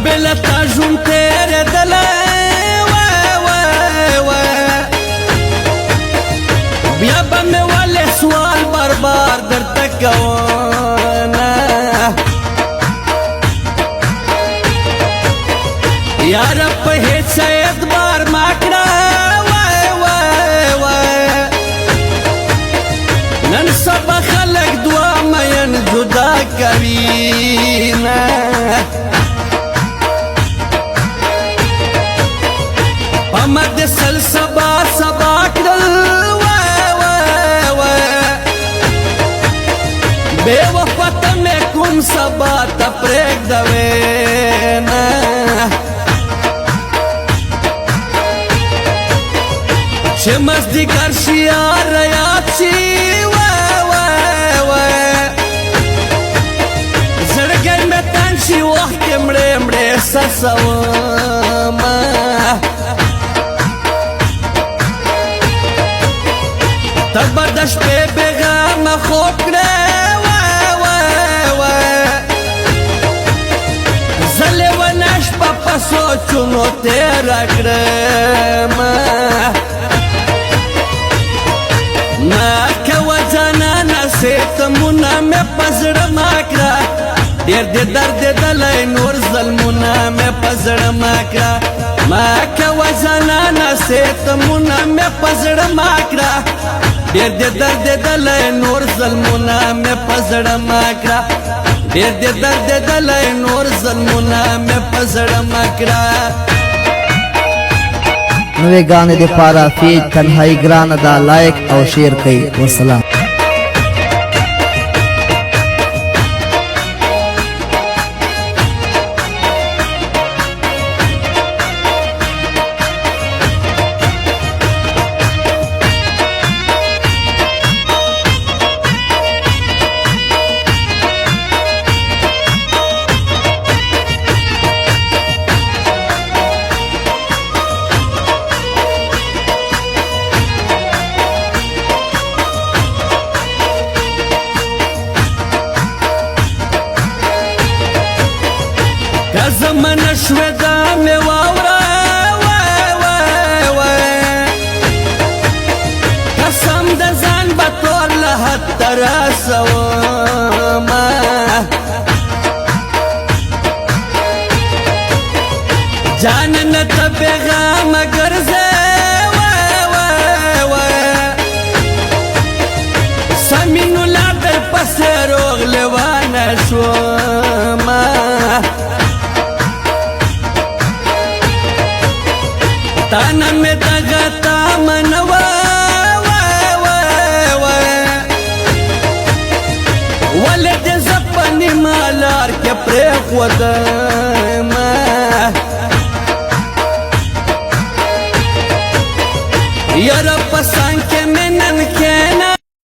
بلا تا ژوند تېرېدلی بیا به مې ولې سوال بار درته کومه یاره په هېڅ اعتبار ما کړه نن سبا خلک دوه مین جدا کوي په مد سل سبا کړل بے وفت میں کم سبا تپریک دوینا چه مزدی گرشیار ریاد چی زرگی میں تنشی وقت مڑے مڑے سسوما تبدش پہ بیغام خوکڑے زلی و نش پا سوچونو تیرا کرما ناکا و زنانا سیتمونا میں پزر ماکرا دیر دی درد دلائی نور ظلمونا میں پزر ماکرا ماکا و زنانا سیتمونا میں پزر ماکرا دیر دی درد دلائی نور ظلمونا میں پزر ماکرا دیر دی درد دلائی نور ظلمونا میں پزر مکرا نوے گانے دے پارا فیج تنہائی گران دا لائک او شیر کئی والسلام زمن شوه دا می واورا قسم د ځان به ټول له حد رسومه جانانه ته پیغامه ګرځې سمین الله در پسې روغ لیوانه شومه تانا میں دغتا منوا ولد زپنی مالار کے پریخ ودن